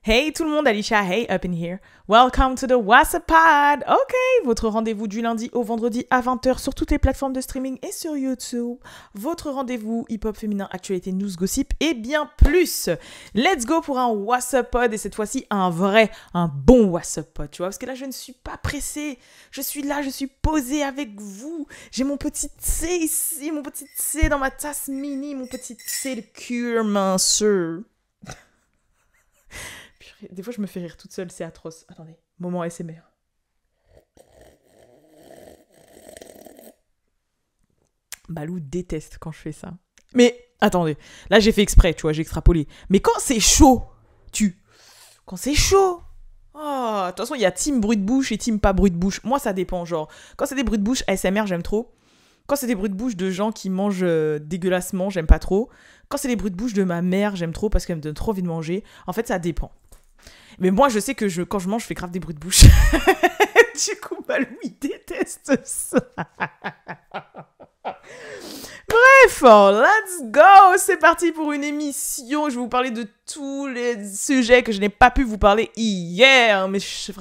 Hey tout le monde, Alicia, hey up in here. Welcome to the WhatsApp Pod. Ok, votre rendez-vous du lundi au vendredi à 20h sur toutes les plateformes de streaming et sur YouTube. Votre rendez-vous hip-hop féminin, actualité, news, gossip et bien plus. Let's go pour un WhatsApp Pod et cette fois-ci un bon WhatsApp Pod, tu vois. Parce que là, je ne suis pas pressée. Je suis là, je suis posée avec vous. J'ai mon petit thé ici, mon petit thé dans ma tasse mini, mon petit thé de cure minceur. Des fois, je me fais rire toute seule, c'est atroce. Attendez, moment ASMR. Balou déteste quand je fais ça. Mais, attendez, là, j'ai fait exprès, tu vois, j'ai extrapolé. Mais quand c'est chaud, Quand c'est chaud... Oh, de toute façon, il y a team bruit de bouche et team pas bruit de bouche. Moi, ça dépend, genre. Quand c'est des bruits de bouche ASMR, j'aime trop. Quand c'est des bruits de bouche de gens qui mangent dégueulassement, j'aime pas trop. Quand c'est des bruits de bouche de ma mère, j'aime trop parce qu'elle me donne trop envie de manger. En fait, ça dépend. Mais moi, je sais que quand je mange, je fais grave des bruits de bouche. Du coup, Balou, il déteste ça. Bref, let's go. C'est parti pour une émission. Je vais vous parler de tous les sujets que je n'ai pas pu vous parler hier, mes chers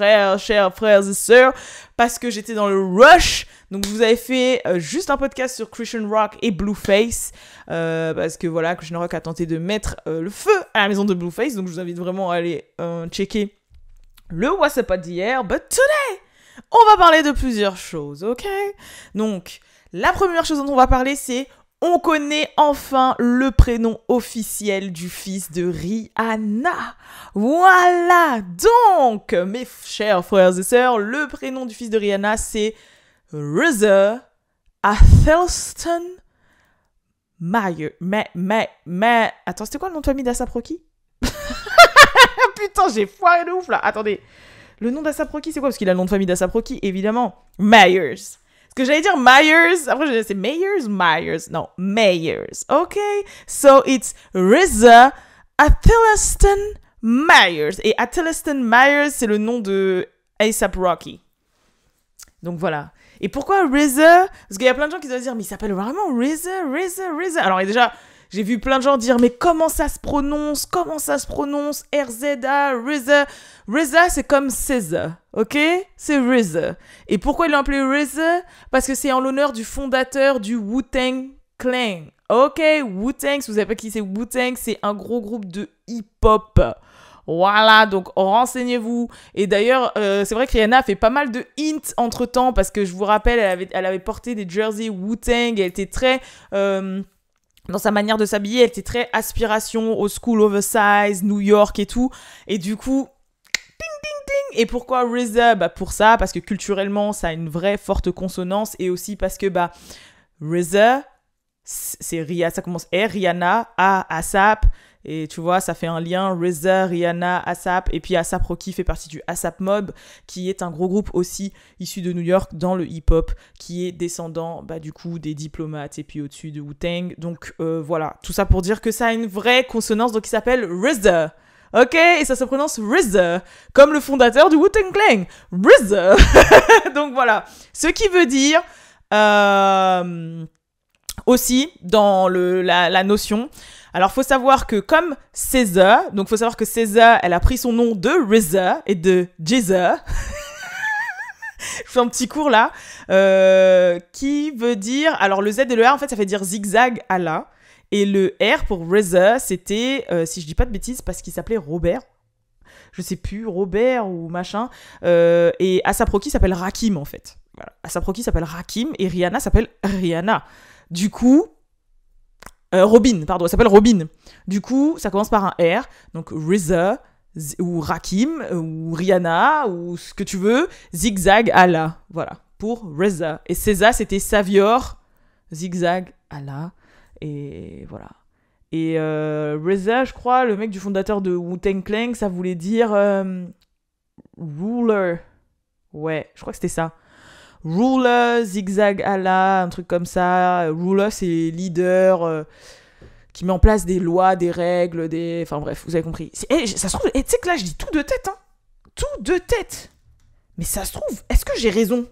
frères et sœurs, parce que j'étais dans le rush. Donc, vous avez fait juste un podcast sur Christian Rock et Blueface, parce que voilà, Christian Rock a tenté de mettre le feu à la maison de Blueface. Donc, je vous invite vraiment à aller checker le WhatsApp Pod d'hier. But today, on va parler de plusieurs choses, ok? Donc, la première chose dont on va parler, c'est on connaît enfin le prénom officiel du fils de Rihanna. Voilà, donc, mes chers frères et sœurs, le prénom du fils de Rihanna, c'est RZA Athelston Myers. Attends, c'était quoi le nom de famille d'A$AP Rocky? Putain, j'ai foiré de ouf là. Attendez, le nom d'A$AP Rocky, c'est quoi? Parce qu'il a le nom de famille d'A$AP Rocky, évidemment. Myers. Parce que j'allais dire Myers, après c'est Myers. Non, Myers. Ok, so it's RZA Athelston Myers. Et Athelston Myers, c'est le nom de A$AP Rocky. Donc voilà. Et pourquoi RZA? Parce qu'il y a plein de gens qui doivent dire, mais il s'appelle vraiment RZA. Alors, déjà, j'ai vu plein de gens dire, mais comment ça se prononce? RZA, RZA. RZA, c'est comme César, ok? C'est RZA. Et pourquoi ils l'ont appelé RZA? Parce que c'est en l'honneur du fondateur du Wu-Tang Clan. Ok, Wu-Tang, si vous savez pas qui c'est Wu-Tang, c'est un gros groupe de hip-hop. Voilà, donc renseignez-vous. Et d'ailleurs, c'est vrai que Rihanna a fait pas mal de hints entre-temps, parce que je vous rappelle, elle avait porté des jerseys Wu-Tang, elle était très... dans sa manière de s'habiller, elle était très aspiration, old school, oversize, New York et tout. Et du coup, ding, ding, ding. Et pourquoi RZA? Bah pour ça, parce que culturellement, ça a une vraie forte consonance. Et aussi parce que RZA, c'est Rihanna, ça commence R, Rihanna, A, A$AP. Et tu vois, ça fait un lien, RZA, Rihanna, A$AP. Et puis A$AP Rocky fait partie du A$AP Mob, qui est un gros groupe aussi issu de New York dans le hip-hop, qui est descendant du coup des diplomates et puis au-dessus de Wu-Tang. Donc voilà, tout ça pour dire que ça a une vraie consonance, donc il s'appelle RZA. Ok, et ça se prononce RZA, comme le fondateur du Wu-Tang Clan, RZA. Donc voilà, ce qui veut dire aussi dans la notion... Alors, faut savoir que comme César, elle a pris son nom de RZA et de Jizza. Je fais un petit cours là, qui veut dire... Alors, le Z et le R, en fait, ça fait dire zigzag Allah. Et le R pour RZA, c'était, si je dis pas de bêtises, parce qu'il s'appelait Robert. Je sais plus, Robert ou machin. Et A$AP Rocky s'appelle Rakim, en fait. Voilà. A$AP Rocky s'appelle Rakim et Rihanna s'appelle Rihanna. Du coup... Robin, pardon, elle s'appelle Robin. Du coup, ça commence par un R. Donc, RZA, ou Rakim, ou Rihanna, ou ce que tu veux. Zigzag, Allah. Voilà, pour RZA. Et César, c'était Savior, Zigzag, Allah. Et voilà. Et RZA, je crois, le mec du fondateur de Wu-Tang Clan, ça voulait dire ruler. Ouais, je crois que c'était ça. Ruler, zigzag Allah, un truc comme ça. Ruler, c'est leader qui met en place des lois, des règles, des... Enfin bref, vous avez compris. Ça se trouve, tu sais que là, je dis tout de tête, hein. Tout de tête. Mais ça se trouve, est-ce que j'ai raison?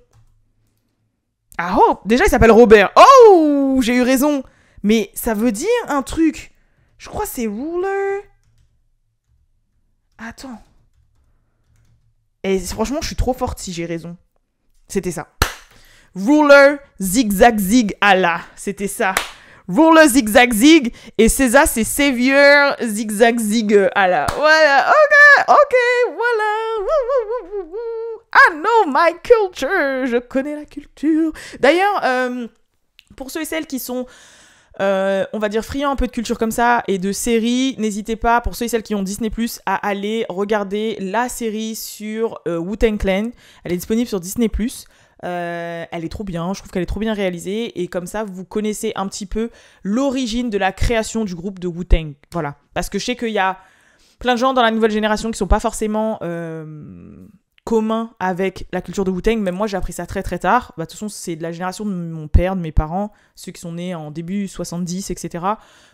I hope. Déjà, il s'appelle Robert. Oh, j'ai eu raison. Mais ça veut dire un truc. Je crois que c'est ruler. Attends. Et franchement, je suis trop forte si j'ai raison. C'était ça. Ruler, zigzag, zig, Allah. C'était ça. Ruler, zigzag, zig. Et César, c'est Savior, zigzag, zig, Allah. Voilà. Ok, voilà. I know my culture. Je connais la culture. D'ailleurs, pour ceux et celles qui sont... on va dire friand un peu de culture comme ça et de séries, n'hésitez pas, pour ceux et celles qui ont Disney+, à aller regarder la série sur Wu-Tang Clan. Elle est disponible sur Disney+. Elle est trop bien, je trouve qu'elle est trop bien réalisée et comme ça vous connaissez un petit peu l'origine de la création du groupe de Wu-Tang. Voilà, parce que je sais qu'il y a plein de gens dans la nouvelle génération qui sont pas forcément commun avec la culture de Wu-Tang. Même moi, j'ai appris ça très très tard. Bah, de toute façon, c'est de la génération de mon père, de mes parents, ceux qui sont nés en début 70, etc.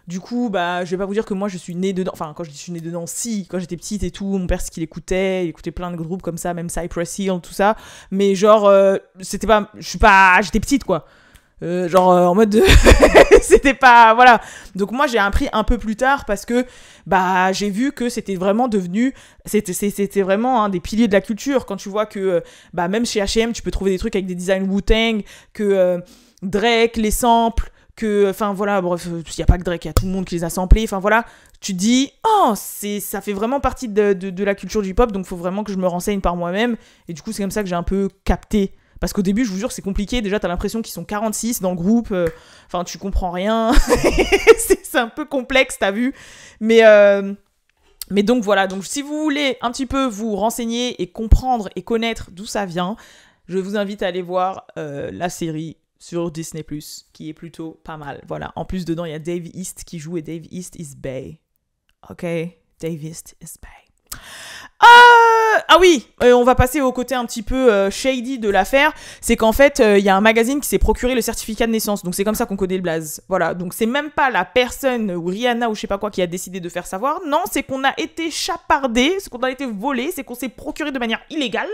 Du coup, bah, je vais pas vous dire que moi, je suis née dedans. Enfin, quand je dis je suis née dedans, si, quand j'étais petite et tout, mon père, ce qu'il écoutait, il écoutait plein de groupes comme ça, même Cypress Hill, tout ça. Mais genre, c'était pas... J'étais petite, quoi. En mode de... c'était pas... Voilà. Donc moi, j'ai appris un peu plus tard parce que bah, j'ai vu que c'était vraiment devenu... C'était vraiment un des piliers de la culture. Quand tu vois que bah, même chez H&M, tu peux trouver des trucs avec des designs Wu-Tang, que Drake, les samples, que... Enfin, voilà, bref, il n'y a pas que Drake, il y a tout le monde qui les a samplés. Enfin, voilà. Tu te dis, oh, ça fait vraiment partie de la culture du hip-hop, donc il faut vraiment que je me renseigne par moi-même. Et du coup, c'est comme ça que j'ai un peu capté. Parce qu'au début, je vous jure, c'est compliqué. Déjà, t'as l'impression qu'ils sont 46 dans le groupe. Enfin, tu comprends rien. c'est un peu complexe, t'as vu. Mais donc, voilà. Donc, si vous voulez un petit peu vous renseigner et comprendre et connaître d'où ça vient, je vous invite à aller voir la série sur Disney+, qui est plutôt pas mal. Voilà. En plus, dedans, il y a Dave East qui joue et Dave East is Bay. Ok? Dave East is Bay. Ah oui, on va passer au côté un petit peu shady de l'affaire. C'est qu'en fait, il y a un magazine qui s'est procuré le certificat de naissance. Donc c'est comme ça qu'on connaît le blaze. Voilà, donc c'est même pas la personne ou Rihanna ou je sais pas quoi qui a décidé de faire savoir. Non, c'est qu'on a été chapardé, c'est qu'on a été volé, c'est qu'on s'est procuré de manière illégale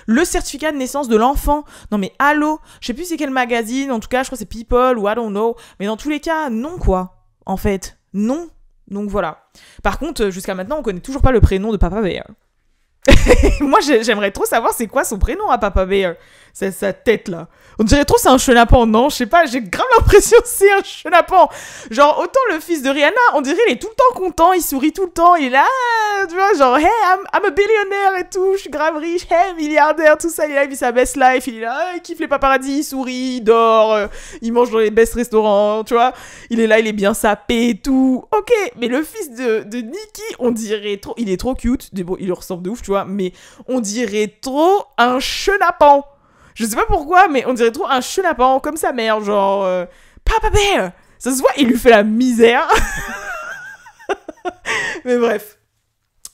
le certificat de naissance de l'enfant. Non mais allô, je sais plus c'est quel magazine, en tout cas je crois que c'est People ou I don't know. Mais dans tous les cas, non quoi, en fait, non. Donc voilà. Par contre, jusqu'à maintenant, on connaît toujours pas le prénom de Papa Bear. Moi, j'aimerais trop savoir c'est quoi son prénom à Papa Bear. C'est sa tête, là. On dirait trop c'est un chenapan, non? Je sais pas, j'ai grave l'impression que c'est un chenapan. Genre, autant le fils de Rihanna, on dirait il est tout le temps content, il sourit tout le temps, il est là, tu vois, genre, hey, I'm a billionaire et tout, je suis grave riche, hey, milliardaire, tout ça, il est là, il vit sa best life, il est là, il kiffe les paparazzis, il sourit, il dort, il mange dans les best restaurants, tu vois, il est là, il est bien sapé et tout. Ok, mais le fils de Nicki, on dirait trop, il est trop cute, bon, il lui ressemble de ouf, tu vois, mais on dirait trop un chenapan. Je sais pas pourquoi, mais on dirait trop un chenapan, comme sa mère, genre... Papa Bear. Ça se voit, il lui fait la misère. Mais bref.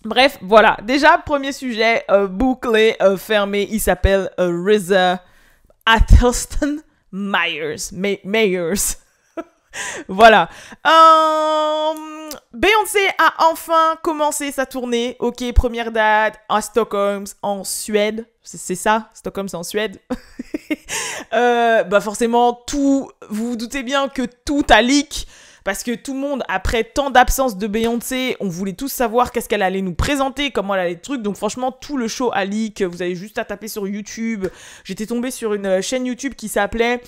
Bref, voilà. Déjà, premier sujet, bouclé, fermé. Il s'appelle RZA Athelston Myers. Voilà. Beyoncé a enfin commencé sa tournée. Ok, première date à Stockholm, en Suède. C'est ça, Stockholm, c'est en Suède. Bah forcément, vous vous doutez bien que tout a leak. Parce que tout le monde, après tant d'absence de Beyoncé, on voulait tous savoir qu'est-ce qu'elle allait nous présenter, comment elle allait le truc. Donc franchement, tout le show a leak. Vous avez juste à taper sur YouTube. J'étais tombée sur une chaîne YouTube qui s'appelait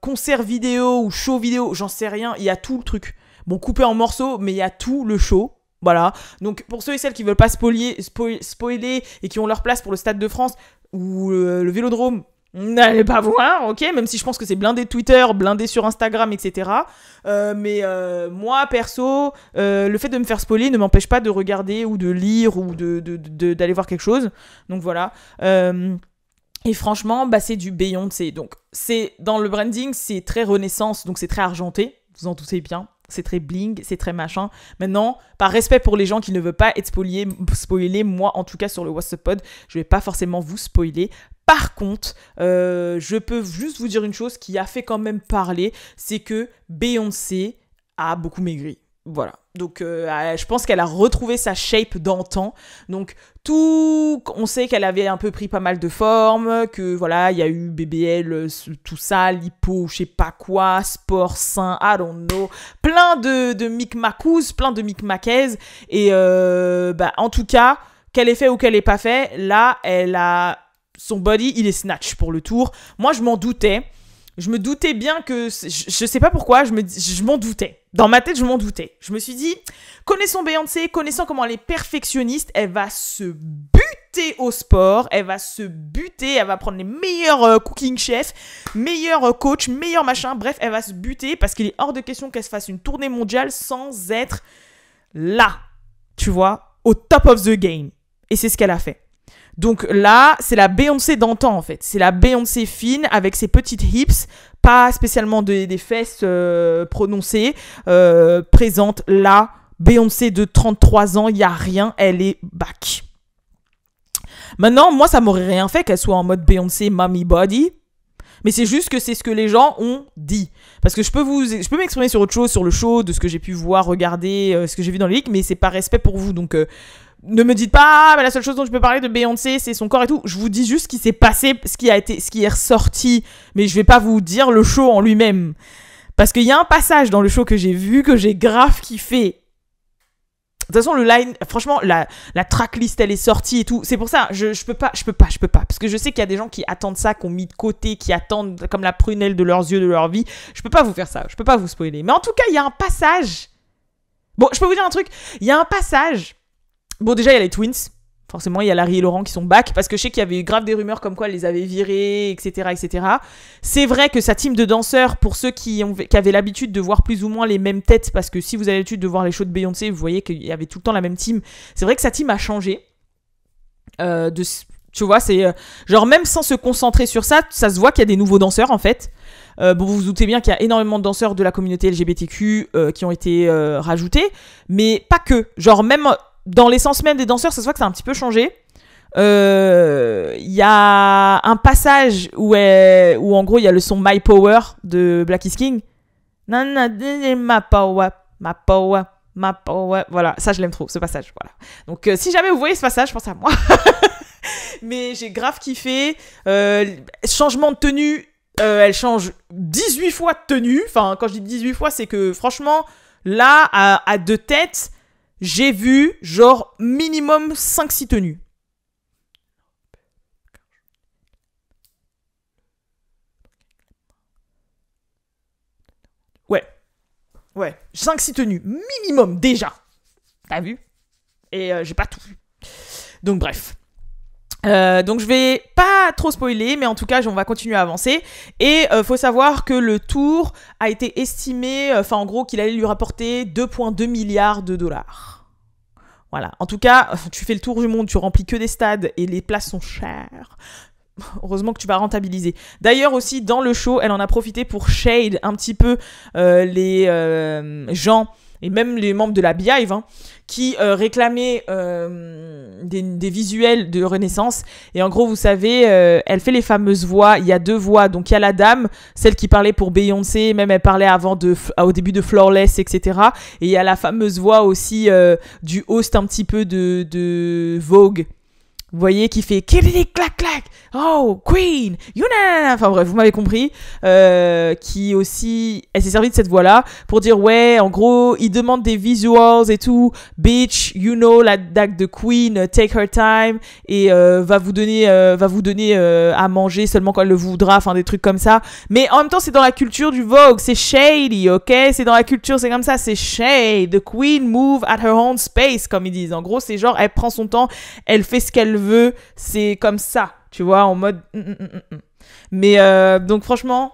concert vidéo ou show vidéo. J'en sais rien. Il y a tout le truc. Bon, coupé en morceaux, mais il y a tout le show. Voilà. Donc pour ceux et celles qui veulent pas spoiler et qui ont leur place pour le Stade de France ou le Vélodrome, n'allez pas voir, ok, même si je pense que c'est blindé de Twitter, blindé sur Instagram, etc. Mais moi, perso, le fait de me faire spoiler ne m'empêche pas de regarder ou de lire ou d'aller voir quelque chose. Donc voilà. Et franchement, bah, c'est du Beyoncé. Donc c'est dans le branding, c'est très Renaissance, donc c'est très argenté. Vous en doutez bien. C'est très bling, c'est très machin. Maintenant, par respect pour les gens qui ne veulent pas être spoilés, moi, en tout cas, sur le What's Up Pod, je vais pas forcément vous spoiler. Par contre, je peux juste vous dire une chose qui a fait quand même parler, c'est que Beyoncé a beaucoup maigri. Voilà. Donc, je pense qu'elle a retrouvé sa shape d'antan. Donc, on sait qu'elle avait un peu pris pas mal de formes, que voilà, il y a eu BBL, tout ça, lipo, je sais pas quoi, sport sain, I don't know. Plein de micmacous, plein de micmacaise. Et en tout cas, qu'elle ait fait ou qu'elle ait pas fait, là, son body, il est snatch pour le tour. Moi, je m'en doutais. Je me doutais bien que... Je sais pas pourquoi, je m'en doutais. Dans ma tête, je m'en doutais. Je me suis dit, connaissant Beyoncé, connaissant comment elle est perfectionniste, elle va se buter au sport, elle va se buter, elle va prendre les meilleurs cooking chefs, meilleurs coachs, meilleurs machins, bref, elle va se buter parce qu'il est hors de question qu'elle se fasse une tournée mondiale sans être là, tu vois, au top of the game. Et c'est ce qu'elle a fait. Donc là, c'est la Beyoncé d'antan en fait. C'est la Beyoncé fine avec ses petites hips, pas spécialement des fesses prononcées, présente là. Beyoncé de 33 ans, il n'y a rien, elle est back. Maintenant, moi, ça m'aurait rien fait qu'elle soit en mode Beyoncé mommy body. Mais c'est juste que c'est ce que les gens ont dit. Parce que je peux m'exprimer sur autre chose, sur le show, de ce que j'ai pu voir, regarder, ce que j'ai vu dans les leaks, mais c'est par respect pour vous. Donc, ne me dites pas, mais la seule chose dont je peux parler de Beyoncé, c'est son corps et tout. Je vous dis juste ce qui s'est passé, ce qui est ressorti. Mais je vais pas vous dire le show en lui-même. Parce qu'il y a un passage dans le show que j'ai vu, que j'ai grave kiffé. De toute façon, le line, franchement, la tracklist, elle est sortie et tout. C'est pour ça, je peux pas. Parce que je sais qu'il y a des gens qui attendent ça, qui ont mis de côté, qui attendent comme la prunelle de leurs yeux, de leur vie. Je peux pas vous faire ça, je peux pas vous spoiler. Mais en tout cas, il y a un passage. Bon, je peux vous dire un truc. Il y a un passage. Bon, déjà, il y a les Twins. Forcément, il y a Larry et Laurent qui sont back. Parce que je sais qu'il y avait eu grave des rumeurs comme quoi elle les avait virés, etc., etc. C'est vrai que sa team de danseurs, pour ceux qui avaient l'habitude de voir plus ou moins les mêmes têtes, parce que si vous avez l'habitude de voir les shows de Beyoncé, vous voyez qu'il y avait tout le temps la même team. C'est vrai que sa team a changé. Tu vois, c'est genre même sans se concentrer sur ça, ça se voit qu'il y a des nouveaux danseurs en fait. Bon, vous vous doutez bien qu'il y a énormément de danseurs de la communauté LGBTQ qui ont été rajoutés, mais pas que. Genre même dans l'essence même des danseurs, ça se voit que ça a un petit peu changé. Il y a un passage où en gros il y a le son My Power de Black is King. My power, my power, my power. Voilà, ça je l'aime trop, ce passage. Voilà. Donc si jamais vous voyez ce passage, pensez à moi. Mais j'ai grave kiffé. Changement de tenue, elle change 18 fois de tenue. Enfin, quand je dis 18 fois, c'est que franchement, là, à deux têtes, j'ai vu genre minimum 5-6 tenues. Ouais, 5-6 tenues, minimum déjà. T'as vu? Et j'ai pas tout vu. Donc bref. Donc je vais pas trop spoiler, mais en tout cas on va continuer à avancer. Et faut savoir que le tour a été estimé, en gros qu'il allait lui rapporter 2,2 milliards de dollars. Voilà. En tout cas, tu fais le tour du monde, tu remplis que des stades et les places sont chères. Heureusement que tu vas rentabiliser. D'ailleurs aussi, dans le show, elle en a profité pour shade un petit peu les gens, et même les membres de la Beehive, hein, qui réclamaient des visuels de Renaissance. Et en gros, vous savez, elle fait les fameuses voix. Il y a deux voix. Donc, il y a la dame, celle qui parlait pour Beyoncé. Même, elle parlait au début de Flawless, etc. Et il y a la fameuse voix aussi du host un petit peu de Vogue. Vous voyez, qui fait clac clac, oh Queen, enfin bref, vous m'avez compris, qui aussi, elle s'est servie de cette voix-là pour dire ouais, en gros, il demande des visuals et tout, bitch, you know la dague de Queen, take her time et va vous donner à manger seulement quand elle le voudra, enfin des trucs comme ça. Mais en même temps, c'est dans la culture du Vogue, c'est shady, ok, c'est dans la culture, c'est comme ça, c'est shade. The Queen move at her own space, comme ils disent. En gros, c'est genre, elle prend son temps, elle fait ce qu'elle veut, c'est comme ça, tu vois, en mode mais donc franchement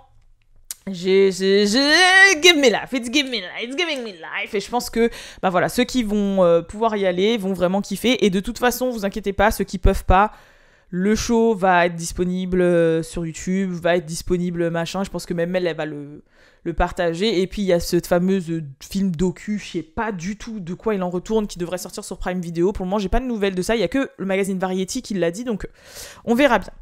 give me life, it's giving me life, et je pense que bah voilà, ceux qui vont pouvoir y aller vont vraiment kiffer, et de toute façon vous inquiétez pas, ceux qui peuvent pas, le show va être disponible sur YouTube, va être disponible machin, je pense que même elle va le partager. Et puis il y a ce fameux film docu, je sais pas du tout de quoi il en retourne, qui devrait sortir sur Prime Video. Pour le moment, j'ai pas de nouvelles de ça, il y a que le magazine Variety qui l'a dit, donc on verra bien.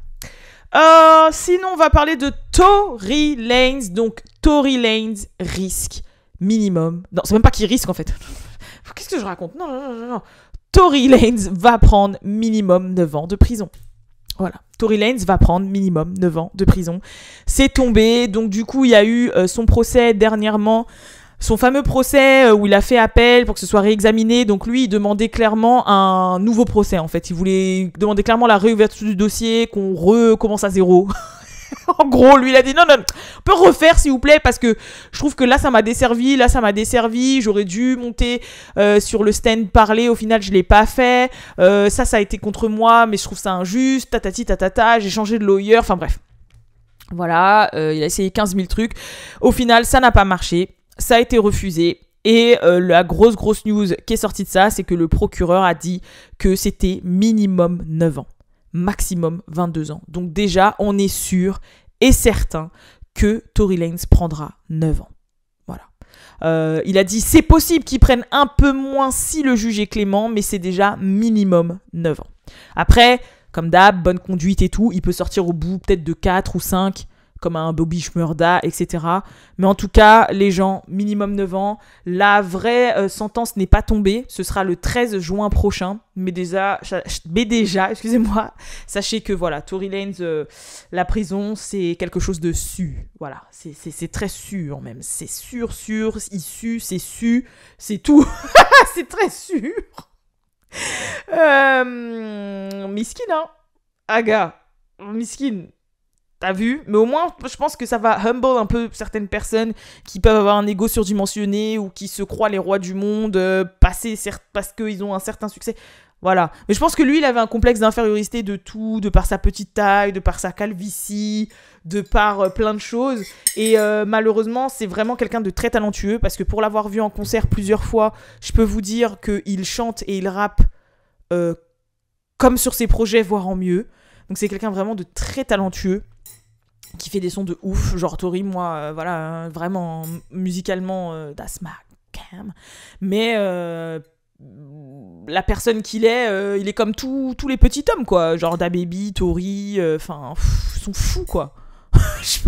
Sinon, on va parler de Tory Lanez. Donc Tory Lanez risque minimum. Non, c'est même pas qu'il risque en fait. Qu'est-ce que je raconte? Non. Tory Lanez va prendre minimum 9 ans de prison. Voilà. Tory Lanez va prendre minimum 9 ans de prison. C'est tombé. Donc, du coup, il y a eu son procès dernièrement. Son fameux procès où il a fait appel pour que ce soit réexaminé. Donc, lui, il demandait clairement un nouveau procès, en fait. Il voulait demander clairement la réouverture du dossier, qu'on recommence à zéro. En gros, lui, il a dit non, on peut refaire s'il vous plaît parce que je trouve que là, ça m'a desservi, j'aurais dû monter sur le stand parler, au final, je l'ai pas fait, ça a été contre moi, mais je trouve ça injuste, tatati tatata, j'ai changé de lawyer, enfin bref. Voilà, il a essayé 15 000 trucs, au final, ça n'a pas marché, ça a été refusé. Et la grosse news qui est sortie de ça, c'est que le procureur a dit que c'était minimum 9 ans. Maximum 22 ans. Donc déjà, on est sûr et certain que Tory Lanez prendra 9 ans. Voilà. Il a dit c'est possible qu'il prenne un peu moins si le juge est clément, mais c'est déjà minimum 9 ans. Après, comme d'hab, bonne conduite et tout, il peut sortir au bout peut-être de 4 ou 5, comme un Bobby Shmurda, etc. Mais en tout cas, les gens, minimum 9 ans. La vraie sentence n'est pas tombée. Ce sera le 13 juin prochain. Mais déjà, excusez-moi, sachez que voilà, Tory Lanez, la prison, c'est quelque chose de su. Voilà, c'est très sûr même. C'est sûr, il sue, c'est su, c'est tout. C'est très sûr. Miskin, hein. Aga, miskin. T'as vu? Mais au moins, je pense que ça va humble un peu certaines personnes qui peuvent avoir un ego surdimensionné ou qui se croient les rois du monde, parce qu'ils ont un certain succès. Voilà. Mais je pense que lui, il avait un complexe d'infériorité de tout, de par sa petite taille, de par sa calvitie, de par plein de choses. Et malheureusement, c'est vraiment quelqu'un de très talentueux parce que pour l'avoir vu en concert plusieurs fois, je peux vous dire qu'il chante et il rappe comme sur ses projets, voire en mieux. Donc c'est quelqu'un vraiment de très talentueux qui fait des sons de ouf, genre Tory, moi, voilà, vraiment, musicalement, that's my cam. Mais la personne qu'il est, il est comme tous les petits hommes, quoi. Genre DaBaby, Tory, enfin, ils sont fous, quoi. Je sais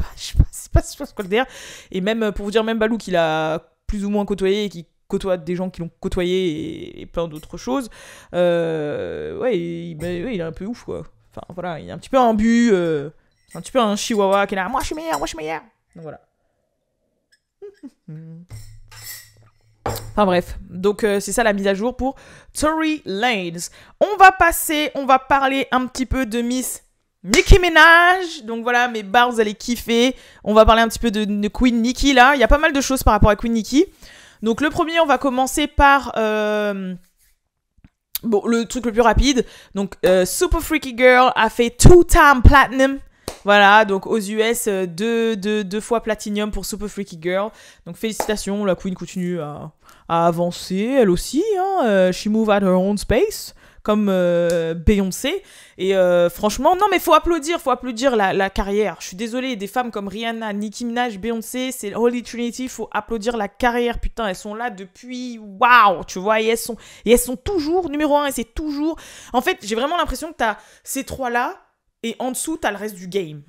pas quoi le dire. Et même, pour vous dire, même Balou, qu'il a plus ou moins côtoyé et qui côtoie des gens qui l'ont côtoyé et plein d'autres choses, ouais, il est un peu ouf, quoi. Enfin, voilà, il est un petit peu imbu, un petit peu un chihuahua qui est là, moi je suis meilleur. Donc voilà. Enfin bref, donc c'est ça la mise à jour pour Tory Lanez. On va parler un petit peu de Miss Nicki Minaj. Donc voilà, mes bars, vous allez kiffer. On va parler un petit peu de Queen Nicki là. Il y a pas mal de choses par rapport à Queen Nicki. Donc le premier, on va commencer par... Bon, le truc le plus rapide. Donc, Super Freaky Girl a fait 2-time platinum. Voilà, donc aux US, deux fois platinum pour Super Freaky Girl. Donc, félicitations, la Queen continue à avancer, elle aussi. Hein. She move at her own space, comme Beyoncé. Et franchement, non, mais faut applaudir la carrière. Je suis désolée, des femmes comme Rihanna, Nicki Minaj, Beyoncé, c'est Holy Trinity, faut applaudir la carrière. Putain, elles sont là depuis, waouh, tu vois, et elles sont toujours numéro 1, et c'est toujours... En fait, j'ai vraiment l'impression que t'as ces trois-là, et en dessous, t'as le reste du game.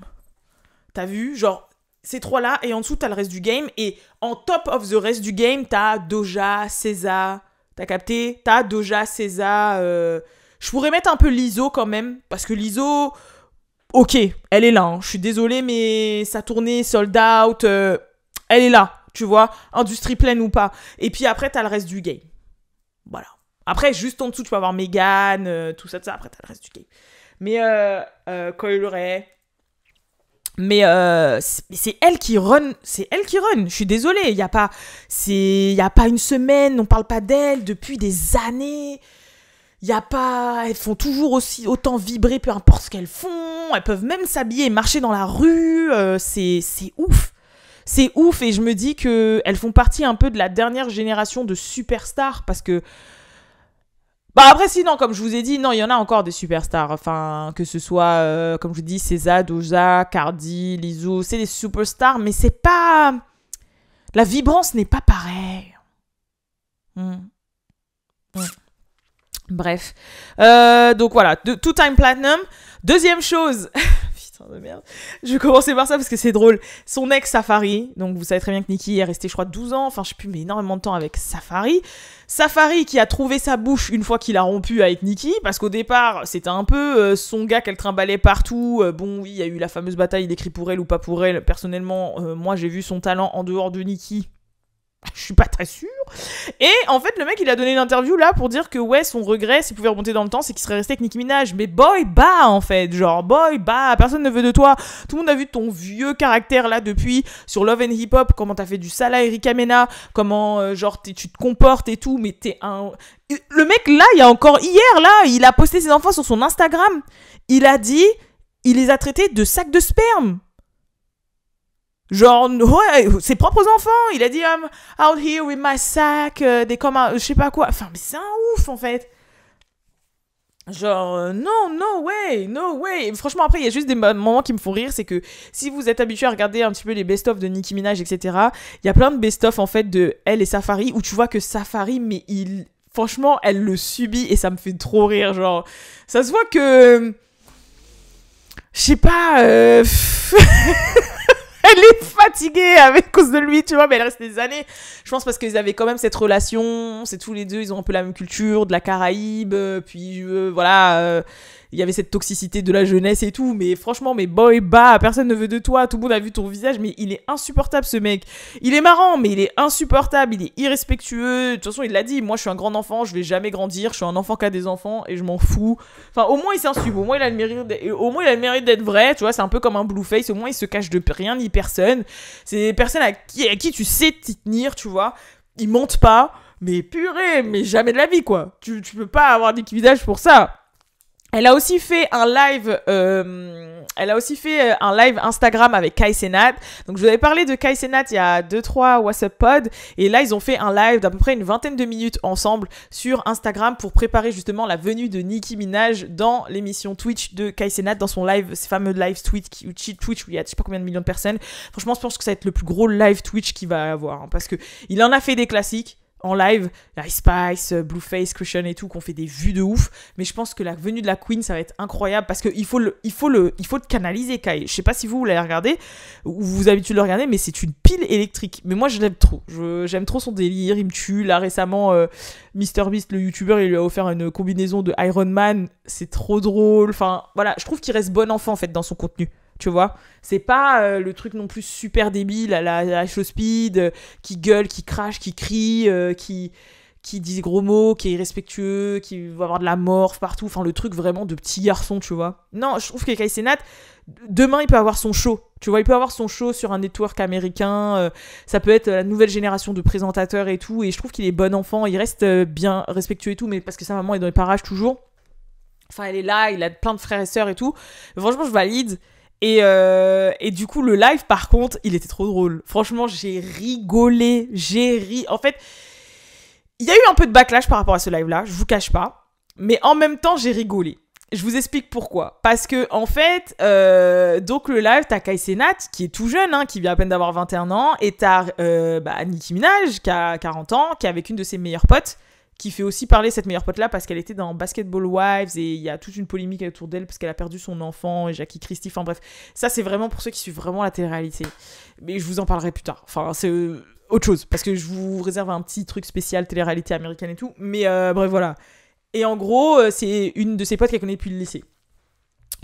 T'as vu? Genre, ces trois-là, et en dessous, t'as le reste du game, et en top of the rest du game, t'as Doja, SZA, t'as capté? T'as Doja, SZA, je pourrais mettre un peu Lizzo quand même, parce que Lizzo, ok, elle est là, hein. Je suis désolée, mais sa tournée sold out, elle est là, tu vois, industrie pleine ou pas. Et puis après, t'as le reste du game. Voilà. Après, juste en dessous, tu peux avoir Megan, tout ça, après, t'as le reste du game. Mais, Coil Ray... Mais c'est elle qui run, je suis désolée, il y a pas une semaine, on parle pas d'elle depuis des années. Il y a pas, elles font toujours autant vibrer peu importe ce qu'elles font, elles peuvent même s'habiller et marcher dans la rue, c'est ouf. C'est ouf et je me dis que elles font partie un peu de la dernière génération de superstars parce que bah après sinon comme je vous ai dit non il y en a encore des superstars enfin que ce soit comme je vous dis SZA, Doja, Cardi, Lizzo c'est des superstars mais c'est pas la vibrance n'est pas pareille. Bref donc voilà 2-time platinum. Deuxième chose putain putain de merde. Je vais commencer par ça parce que c'est drôle. Son ex Safari, donc vous savez très bien que Nicki est restée, je crois, 12 ans, enfin je sais plus, mais énormément de temps avec Safari. Safari qui a trouvé sa bouche une fois qu'il a rompu avec Nicki, parce qu'au départ, c'était un peu son gars qu'elle trimballait partout. Bon, oui, il y a eu la fameuse bataille d'écrit pour elle ou pas pour elle. Personnellement, moi j'ai vu son talent en dehors de Nicki. Je suis pas très sûre. Et en fait, le mec, il a donné une interview là pour dire que ouais, son regret, s'il pouvait remonter dans le temps, c'est qu'il serait resté avec Nicki Minaj. Mais boy, bah en fait, genre boy, bah, personne ne veut de toi. Tout le monde a vu ton vieux caractère là depuis sur Love and Hip Hop, comment t'as fait du Salah Erika Mena, comment genre tu te comportes et tout, mais t'es un... Le mec là, il y a encore hier là, il a posté ses enfants sur son Instagram. Il a dit, il les a traités de sacs de sperme. Genre, ouais, ses propres enfants. Il a dit, I'm out here with my sack, des comme je sais pas quoi. Enfin, mais c'est un ouf, en fait. Genre, non, no way, no way. Et franchement, après, il y a juste des moments qui me font rire. C'est que si vous êtes habitué à regarder un petit peu les best-of de Nicki Minaj, etc., il y a plein de best-of, en fait, de elle et Safari, où tu vois que Safari, mais il... Franchement, elle le subit et ça me fait trop rire. Genre, ça se voit que... Je sais pas... Elle est fatiguée avec cause de lui, tu vois, mais elle reste des années. Je pense parce qu'ils avaient quand même cette relation, c'est tous les deux, ils ont un peu la même culture, de la Caraïbe, puis voilà, il y avait cette toxicité de la jeunesse et tout, mais franchement, mais boy, bah, personne ne veut de toi, tout le monde a vu ton visage, mais il est insupportable ce mec. Il est marrant, mais il est insupportable, il est irrespectueux. De toute façon, il l'a dit, moi je suis un grand enfant, je vais jamais grandir, je suis un enfant qui a des enfants et je m'en fous. Enfin, au moins il s'insulte, au moins il a le mérite d'être vrai, tu vois, c'est un peu comme un Blueface, au moins il se cache de rien ni personne. C'est des personnes à qui tu sais t'y tenir, tu vois. Ils mentent pas, mais purée, mais jamais de la vie, quoi. Tu peux pas avoir des visages pour ça. Elle a aussi fait un live, Instagram avec Kai Cenat. Donc, je vous avais parlé de Kai Cenat il y a 2-3 WhatsApp Pod. Et là, ils ont fait un live d'à peu près une vingtaine de minutes ensemble sur Instagram pour préparer justement la venue de Nicki Minaj dans l'émission Twitch de Kai Cenat, dans son live, ces fameux live Twitch où il y a je sais pas combien de millions de personnes. Franchement, je pense que ça va être le plus gros live Twitch qu'il va avoir. Hein, parce que il en a fait des classiques en live, Ice Spice, Blueface, Christian et tout, qu'on fait des vues de ouf. Mais je pense que la venue de la Queen, ça va être incroyable parce qu'il faut te canaliser, Kai. Je sais pas si vous l'avez regardé ou vous avez l'habitude de le regarder, mais c'est une pile électrique. Mais moi, je l'aime trop. J'aime trop son délire, il me tue. Là, récemment, MrBeast, le youtubeur, il lui a offert une combinaison de Iron Man. C'est trop drôle. Enfin, voilà, je trouve qu'il reste bon enfant, en fait, dans son contenu. Tu vois, c'est pas le truc non plus super débile à la Show Speed, qui gueule, qui crache, qui crie, qui dit gros mots, qui est irrespectueux, qui va avoir de la morph partout. Enfin, le truc vraiment de petit garçon, tu vois. Non, je trouve que Kai Cenat, demain, il peut avoir son show. Tu vois, il peut avoir son show sur un network américain. Ça peut être la nouvelle génération de présentateurs et tout. Et je trouve qu'il est bon enfant. Il reste bien respectueux et tout, mais parce que sa maman est dans les parages toujours. Enfin, elle est là, il a plein de frères et sœurs et tout. Mais franchement, je valide. Et du coup, le live, par contre, il était trop drôle. Franchement, j'ai rigolé, En fait, il y a eu un peu de backlash par rapport à ce live-là, je vous cache pas. Mais en même temps, j'ai rigolé. Je vous explique pourquoi. Parce que, en fait, donc le live, t'as Kai Cenat, qui est tout jeune, hein, qui vient à peine d'avoir 21 ans, et t'as Nicki Minaj, qui a 40 ans, qui est avec une de ses meilleures potes, qui fait aussi parler cette meilleure pote là parce qu'elle était dans Basketball Wives et il y a toute une polémique autour d'elle parce qu'elle a perdu son enfant et Jackie Christie, enfin bref, ça c'est vraiment pour ceux qui suivent vraiment la télé-réalité, mais je vous en parlerai plus tard, enfin c'est autre chose parce que je vous réserve un petit truc spécial télé-réalité américaine et tout, mais bref voilà, et en gros c'est une de ses potes qu'elle connaît depuis le lycée.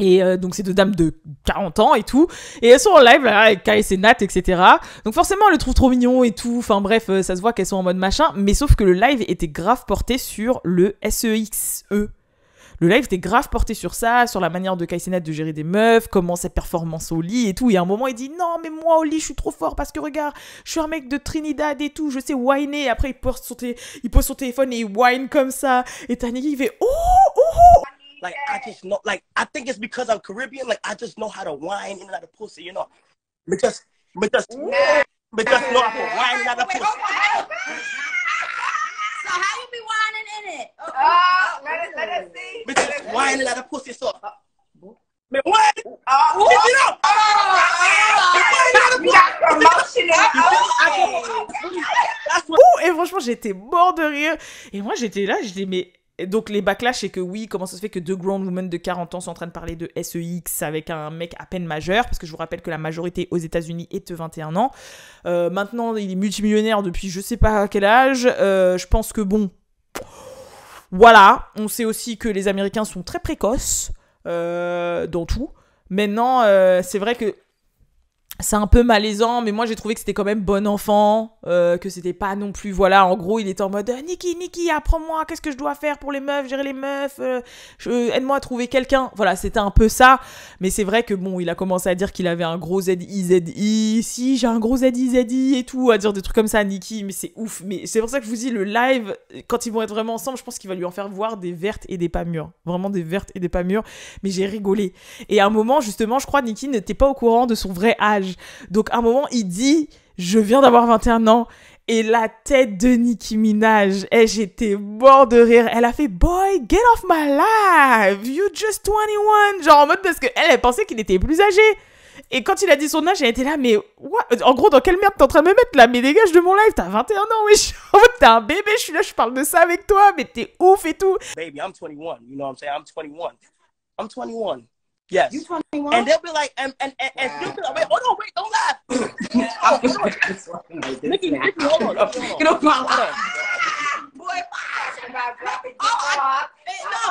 Et donc, c'est deux dames de 40 ans et tout. Et elles sont en live, là, avec Kai Cenat, etc. Donc, forcément, elles le trouvent trop mignon et tout. Enfin, bref, ça se voit qu'elles sont en mode machin. Mais sauf que le live était grave porté sur le SEXE. Le live était grave porté sur ça, sur la manière de Kai Cenat de gérer des meufs, comment sa performance au lit et tout. Et à un moment, il dit non, mais moi au lit, je suis trop fort parce que regarde, je suis un mec de Trinidad et tout, je sais whiner. Et après, il pose son téléphone et il whine comme ça. Et Taniki, il fait oh, oh, oh. Like, I just know, like, I think it's because I'm Caribbean, like, I just know how to whine in and out of pussy, you know. But just know how to whine in and out of pussy. So how you be whining in it? Let us see. But just whine in and out of pussy, so. Mais ouais! Pick it up! Et franchement, j'étais mort de rire. Et moi, j'étais là, je dis, mais Et donc les backlash, c'est que oui, comment ça se fait que 2 grown women de 40 ans sont en train de parler de sex avec un mec à peine majeur, parce que je vous rappelle que la majorité aux États-Unis est de 21 ans. Maintenant, il est multimillionnaire depuis je sais pas quel âge. Je pense que bon, voilà. On sait aussi que les Américains sont très précoces dans tout. Maintenant, c'est vrai que c'est un peu malaisant, mais moi j'ai trouvé que c'était quand même bon enfant, que c'était pas non plus, voilà, en gros il était en mode Nikki, apprends-moi, qu'est-ce que je dois faire pour les meufs, gérer les meufs, aide-moi à trouver quelqu'un, voilà, c'était un peu ça, mais c'est vrai que bon, il a commencé à dire qu'il avait un gros ZIZI, si j'ai un gros ZIZI et tout, à dire des trucs comme ça à Nikki, mais c'est ouf, mais c'est pour ça que je vous dis, le live, quand ils vont être vraiment ensemble, je pense qu'il va lui en faire voir des vertes et des pas mûres, vraiment des vertes et des pas mûres, mais j'ai rigolé, et à un moment justement, je crois Nikki n'était pas au courant de son vrai âge. Donc à un moment il dit je viens d'avoir 21 ans et la tête de Nicki Minaj, j'étais mort de rire, elle a fait boy get off my life, you just 21, genre en mode parce que elle pensait qu'il était plus âgé et quand il a dit son âge elle était là mais what? En gros dans quelle merde t'es en train de me mettre là, mais dégage de mon live, t'as 21 ans wesh, en mode t'es un bébé, je suis là je parle de ça avec toi mais t'es ouf et tout. Baby, I'm 21, you know what I'm saying? I'm 21. Yes. You 21? And they'll be like, and she'll be like, wait, hold on, wait, don't laugh. Nikki, hold on. Get off my Hold on. life. Boy,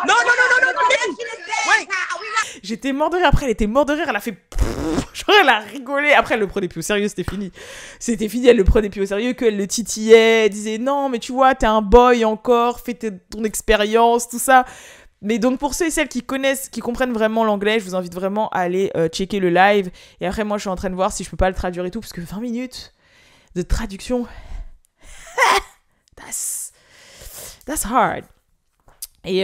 No, Nikki. Wait. J'étais mort de rire, après elle était mort de rire, elle a fait genre elle a rigolé, après elle le prenait plus au sérieux, c'était fini, elle le prenait plus au sérieux, qu'elle le titillait, elle disait non mais tu vois t'es un boy encore, fais ton expérience, tout ça. Mais donc pour ceux et celles qui connaissent, qui comprennent vraiment l'anglais, je vous invite vraiment à aller checker le live. Et après moi je suis en train de voir si je peux pas le traduire et tout, parce que 20 minutes de traduction, that's hard. Et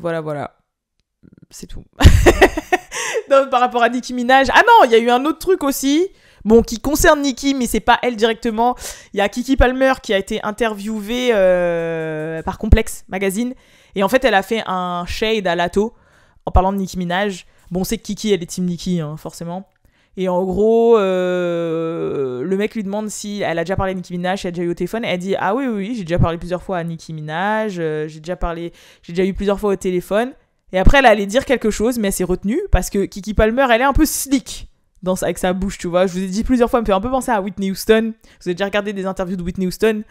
voilà, c'est tout. Donc par rapport à Nicki Minaj, ah non, il y a eu un autre truc aussi. Bon, qui concerne Nicki, mais c'est pas elle directement. Il y a Keke Palmer qui a été interviewée par Complex Magazine. Et en fait, elle a fait un shade à Lato en parlant de Nicki Minaj. Bon, on sait que Kiki, elle est team Nicki, hein, forcément. Et en gros, le mec lui demande si elle a déjà parlé à Nicki Minaj, si elle a déjà eu au téléphone. Elle dit « Ah oui, j'ai déjà parlé plusieurs fois à Nicki Minaj. J'ai déjà eu plusieurs fois au téléphone. » Et après, elle allait dire quelque chose, mais elle s'est retenue parce que Keke Palmer, elle est un peu slick avec sa bouche, tu vois. Je vous ai dit plusieurs fois, elle me fait un peu penser à Whitney Houston. Vous avez déjà regardé des interviews de Whitney Houston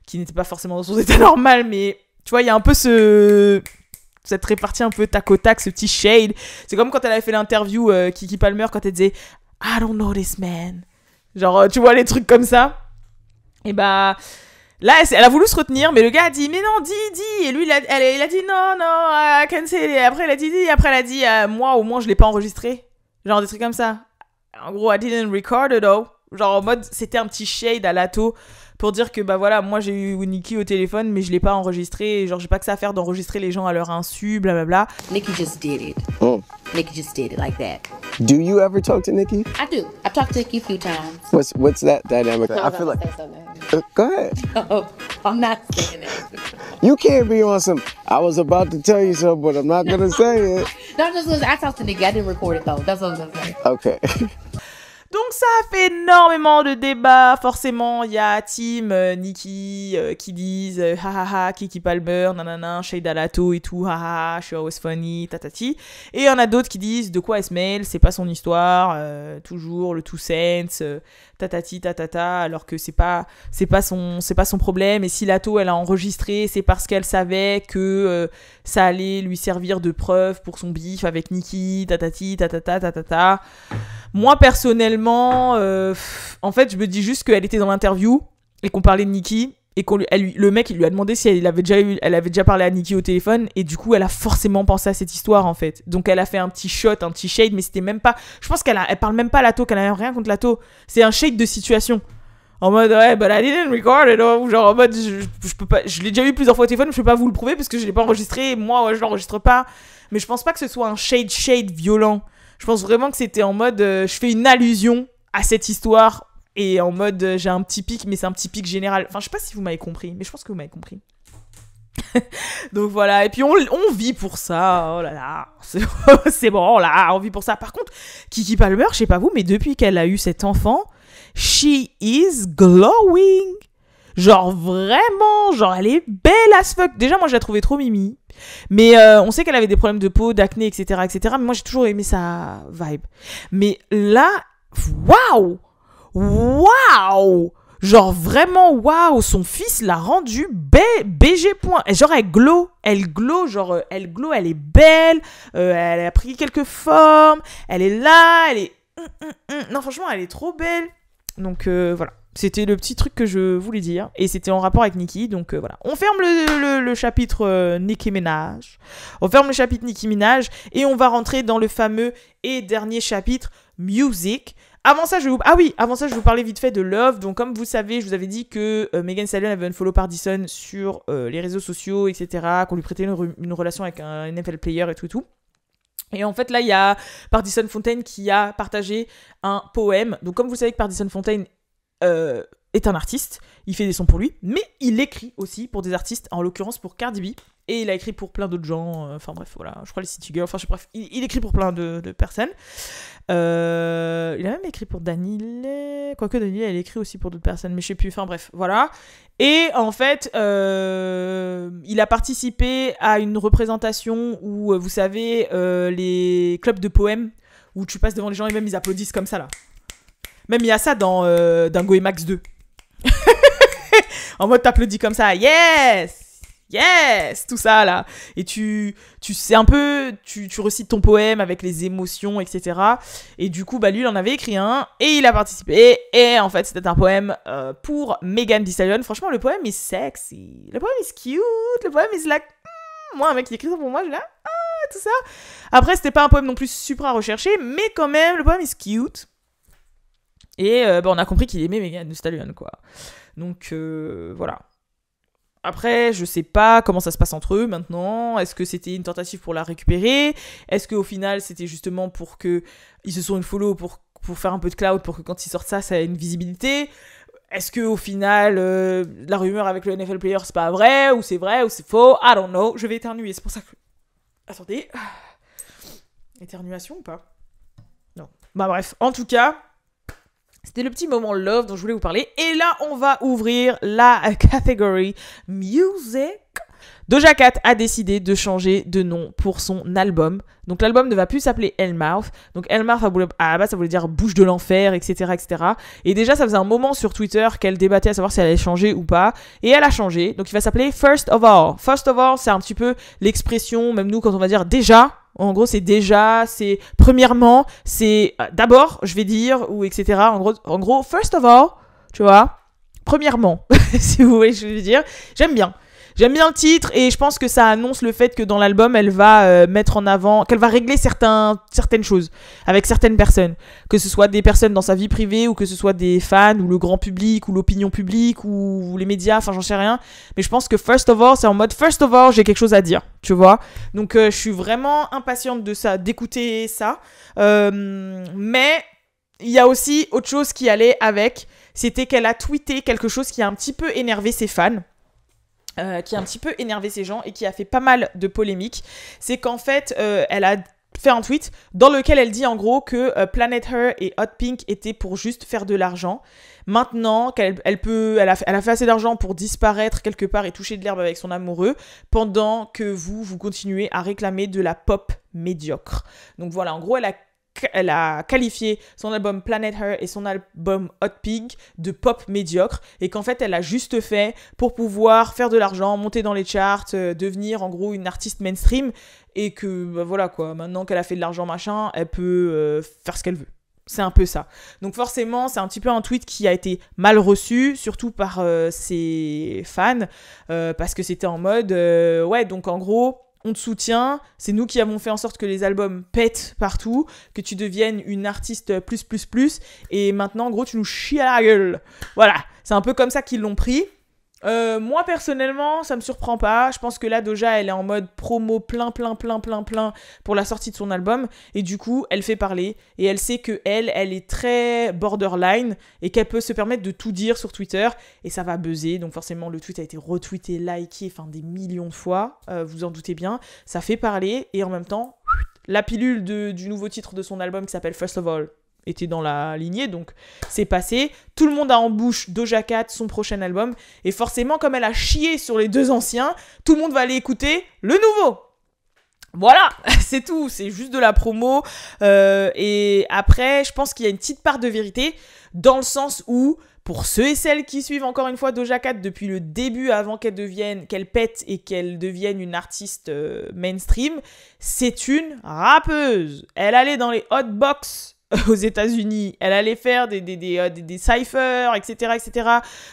qui n'étaient pas forcément dans son état normal, mais tu vois, il y a un peu cette répartie un peu tac au tac, ce petit shade. C'est comme quand elle avait fait l'interview, Keke Palmer, quand elle disait « I don't know this man ». Genre, tu vois, les trucs comme ça. Et bah, là, elle a voulu se retenir, mais le gars a dit « Mais non, dis ». Et lui, il a dit « Non, I can't say it ». Et après, elle a dit « Moi, au moins, je l'ai pas enregistré ». Genre, des trucs comme ça. En gros, I didn't record it though. Genre en mode, c'était un petit shade à Lato pour dire que bah voilà, moi j'ai eu Nicki au téléphone, mais je l'ai pas enregistré. Et genre, j'ai pas que ça à faire d'enregistrer les gens à leur insu, blablabla. Nicki just did it. Oh. Nicki just did it like that. Do you ever talk to Nicki? I do. I've talked to Nicki a few times. What's that dynamic? No, I feel like. say something. Go ahead. Oh, I'm not saying that. You can't be on some. I was about to tell you something, but I'm not gonna say it. No, just listen. I talked to Nicki. I didn't record it though. That's what I was gonna say. Okay. Donc ça a fait énormément de débats, forcément, il y a Team Nicki qui disent hahaha, Keke Palmer, nanana, shade à Lato et tout, haha, she always funny, tatati. Et il y en a d'autres qui disent de quoi elle se mêle, c'est pas son histoire, toujours le two cents, tatati, tatata, alors que c'est pas son problème. Et si Lato elle a enregistré, c'est parce qu'elle savait que ça allait lui servir de preuve pour son bif avec Nicki, tatati, tatata, tatata. Moi, personnellement, en fait, je me dis juste qu'elle était dans l'interview et qu'on parlait de Nicki et le mec, il lui a demandé si elle avait déjà parlé à Nicki au téléphone et du coup, elle a forcément pensé à cette histoire, en fait. Donc, elle a fait un petit shot, un petit shade, mais c'était même pas... Je pense qu'elle parle même pas à Lato, qu'elle a rien contre Lato. C'est un shade de situation. En mode, ouais, but I didn't record it, ou genre en mode, je peux pas... Je l'ai déjà eu plusieurs fois au téléphone, je peux pas vous le prouver parce que je l'ai pas enregistré. Moi, ouais, je l'enregistre pas. Mais je pense pas que ce soit un shade violent. Je pense vraiment que c'était en mode, je fais une allusion à cette histoire et en mode, j'ai un petit pic, mais c'est un petit pic général. Enfin, je sais pas si vous m'avez compris, mais je pense que vous m'avez compris. Donc voilà, et puis on vit pour ça, oh là là, c'est bon là, on vit pour ça. Par contre, Keke Palmer, je sais pas vous, mais depuis qu'elle a eu cet enfant, she is glowing. Genre vraiment, genre elle est belle as fuck. Déjà moi je la trouvais trop mimi. Mais on sait qu'elle avait des problèmes de peau, d'acné, etc., etc. Mais moi j'ai toujours aimé sa vibe. Mais là, waouh, waouh, genre vraiment waouh, son fils l'a rendu BG point. Et genre elle glow, genre elle glow, elle est belle, elle a pris quelques formes, elle est là, elle est non franchement elle est trop belle. Donc voilà. C'était le petit truc que je voulais dire. Et c'était en rapport avec Nicki. Donc voilà. On ferme le chapitre Nicki Minaj. On ferme le chapitre Nicki Minaj. Et on va rentrer dans le fameux et dernier chapitre Music. Avant ça, je vais vous parler vite fait de Love. Donc comme vous savez, je vous avais dit que Megan Thee Stallion avait unfollow Pardison sur les réseaux sociaux, etc. Qu'on lui prêtait une relation avec un NFL player et tout. Et en fait, là, il y a Pardison Fontaine qui a partagé un poème. Donc comme vous savez que Pardison Fontaine est un artiste, il fait des sons pour lui, mais il écrit aussi pour des artistes, en l'occurrence pour Cardi B, et il a écrit pour plein d'autres gens, enfin bref, voilà, je crois les City Girls, enfin bref, il écrit pour plein de personnes. Il a même écrit pour Danile, quoique Danile, elle écrit aussi pour d'autres personnes, mais je sais plus, enfin bref, voilà. Et en fait, il a participé à une représentation où, vous savez, les clubs de poèmes, où tu passes devant les gens et même ils applaudissent comme ça, là. Même il y a ça dans Dingo et Max 2. En mode t'applaudis comme ça. Yes! Yes! Tout ça là. Et tu sais un peu, tu recites ton poème avec les émotions, etc. Et du coup, bah lui, il en avait écrit un et il a participé. Et en fait, c'était un poème pour Megan Thee Stallion. Franchement, le poème est sexy. Le poème est cute. Le poème est like... Moi, un mec qui écrit ça pour moi, je là... tout ça. Après, c'était pas un poème non plus super recherché, mais quand même, le poème est cute. Et on a compris qu'il aimait Megan Thee Stallion, quoi. Donc, voilà. Après, je sais pas comment ça se passe entre eux maintenant. Est-ce que c'était une tentative pour la récupérer? Est-ce qu'au final, c'était justement pour qu'ils se sont une follow pour faire un peu de cloud, pour que quand ils sortent ça, ça ait une visibilité? Est-ce qu'au final, la rumeur avec le NFL player, c'est pas vrai? Ou c'est vrai? Ou c'est faux? I don't know. Je vais éternuer, c'est pour ça que... Attendez. Éternuation ou pas? Non. Bah bref, en tout cas... C'était le petit moment love dont je voulais vous parler. Et là, on va ouvrir la catégorie music. Doja Cat a décidé de changer de nom pour son album. Donc l'album ne va plus s'appeler Hellmouth. Donc Hellmouth, à la base, ça voulait dire bouche de l'enfer, etc., etc. Et déjà, ça faisait un moment sur Twitter qu'elle débattait à savoir si elle allait changer ou pas. Et elle a changé. Donc il va s'appeler First of All. First of All, c'est un petit peu l'expression, même nous, quand on va dire déjà. En gros, c'est déjà, c'est premièrement, c'est d'abord, je vais dire, ou etc. En gros, first of all, tu vois, premièrement, si vous voyez ce que je veux dire. J'aime bien le titre et je pense que ça annonce le fait que dans l'album, elle va mettre en avant, qu'elle va régler certaines choses avec certaines personnes. Que ce soit des personnes dans sa vie privée ou que ce soit des fans ou le grand public ou l'opinion publique ou les médias, enfin j'en sais rien. Mais je pense que first of all, c'est en mode first of all, j'ai quelque chose à dire, tu vois. Donc je suis vraiment impatiente de ça, d'écouter ça. Mais il y a aussi autre chose qui allait avec, c'était qu'elle a tweeté quelque chose qui a un petit peu énervé ses fans. Qui a un petit peu énervé ces gens et qui a fait pas mal de polémiques, c'est qu'en fait, elle a fait un tweet dans lequel elle dit en gros que Planet Her et Hot Pink étaient pour juste faire de l'argent. Maintenant qu'elle elle a fait assez d'argent pour disparaître quelque part et toucher de l'herbe avec son amoureux, pendant que vous continuez à réclamer de la pop médiocre. Donc voilà, en gros, elle a qualifié son album Planet Her et son album Hot Pink de pop médiocre et qu'en fait elle a juste fait pour pouvoir faire de l'argent, monter dans les charts, devenir en gros une artiste mainstream et que bah, voilà quoi, maintenant qu'elle a fait de l'argent machin, elle peut faire ce qu'elle veut. C'est un peu ça. Donc forcément, c'est un petit peu un tweet qui a été mal reçu, surtout par ses fans, parce que c'était en mode ouais, donc en gros on te soutient, c'est nous qui avons fait en sorte que les albums pètent partout, que tu deviennes une artiste plus, et maintenant, en gros, tu nous chies à la gueule. Voilà, c'est un peu comme ça qu'ils l'ont pris. Moi, personnellement, ça me surprend pas. Je pense que là, Doja, elle est en mode promo plein pour la sortie de son album. Et du coup, elle fait parler. Et elle sait que elle est très borderline et qu'elle peut se permettre de tout dire sur Twitter. Et ça va buzzer. Donc forcément, le tweet a été retweeté, liké, enfin des millions de fois. Vous en doutez bien. Ça fait parler. Et en même temps, la pilule du nouveau titre de son album qui s'appelle First of All, était dans la lignée, donc c'est passé. Tout le monde a en bouche Doja Cat, son prochain album, et forcément, comme elle a chié sur les 2 anciens, tout le monde va aller écouter le nouveau. Voilà, c'est tout, c'est juste de la promo. Et après, je pense qu'il y a une petite part de vérité, dans le sens où, pour ceux et celles qui suivent encore une fois Doja Cat depuis le début, avant qu'elle pète et qu'elle devienne une artiste mainstream, c'est une rappeuse. Elle allait dans les hotbox aux États-Unis, elle allait faire des cyphers, etc., etc.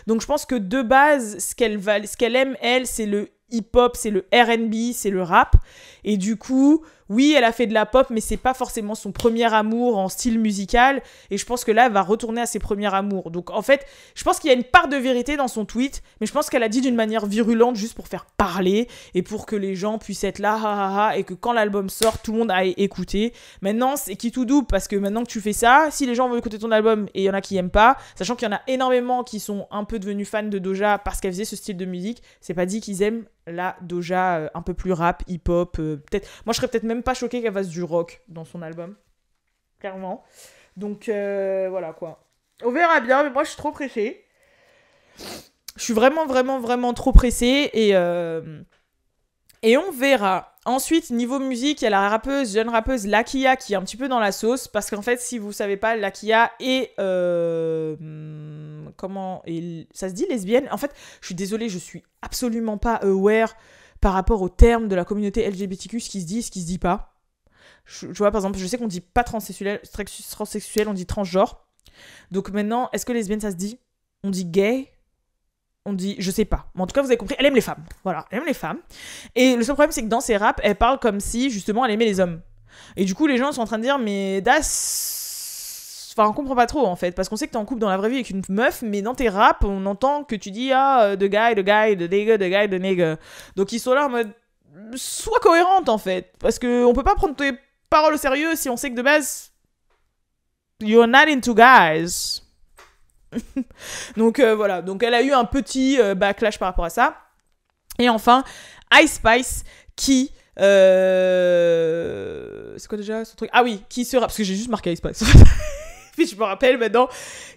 Donc je pense que de base, ce qu'elle aime, elle, c'est le hip-hop, c'est le R&B, c'est le rap. Et du coup, oui, elle a fait de la pop, mais c'est pas forcément son premier amour en style musical. Et je pense que là, elle va retourner à ses premiers amours. Donc en fait, je pense qu'il y a une part de vérité dans son tweet, mais je pense qu'elle a dit d'une manière virulente juste pour faire parler et pour que les gens puissent être là, ha, ha, ha, et que quand l'album sort, tout le monde aille écouter. Maintenant, c'est qui tout double, parce que maintenant que tu fais ça, si les gens veulent écouter ton album et il y en a qui aiment pas, sachant qu'il y en a énormément qui sont un peu devenus fans de Doja parce qu'elle faisait ce style de musique, c'est pas dit qu'ils aiment la Doja un peu plus rap, hip-hop, peut-être. Moi, je serais peut-être même pas choquée qu'elle fasse du rock dans son album. Clairement. Donc, voilà, quoi. On verra bien, mais moi, je suis trop pressée. Je suis vraiment, vraiment, vraiment trop pressée. Et on verra. Ensuite, niveau musique, il y a la jeune rappeuse Lakia qui est un petit peu dans la sauce. Parce qu'en fait, si vous savez pas, Lakia est... ça se dit lesbienne? En fait, je suis désolée, je suis absolument pas aware par rapport aux termes de la communauté LGBTQ, ce qui se dit, ce qui se dit pas. Je vois, par exemple, je sais qu'on dit pas transsexuel, on dit transgenre. Donc maintenant, est-ce que lesbienne, ça se dit? On dit gay? On dit, je sais pas. Mais en tout cas, vous avez compris, elle aime les femmes. Voilà, elle aime les femmes. Et le seul problème, c'est que dans ses raps, elle parle comme si, justement, elle aimait les hommes. Et du coup, les gens sont en train de dire, mais Enfin, on comprend pas trop, en fait. Parce qu'on sait que t'es en couple dans la vraie vie avec une meuf, mais dans tes raps, on entend que tu dis, the guy, the nigga. Donc, ils sont là en mode, sois cohérente, en fait. Parce qu'on peut pas prendre tes paroles au sérieux si on sait que de base, you're not into guys. Donc voilà, donc elle a eu un petit backlash par rapport à ça. Et enfin, Ice Spice qui c'est quoi déjà ce truc? Ah oui, qui sera, parce que j'ai juste marqué Ice Spice. Puis je me rappelle maintenant,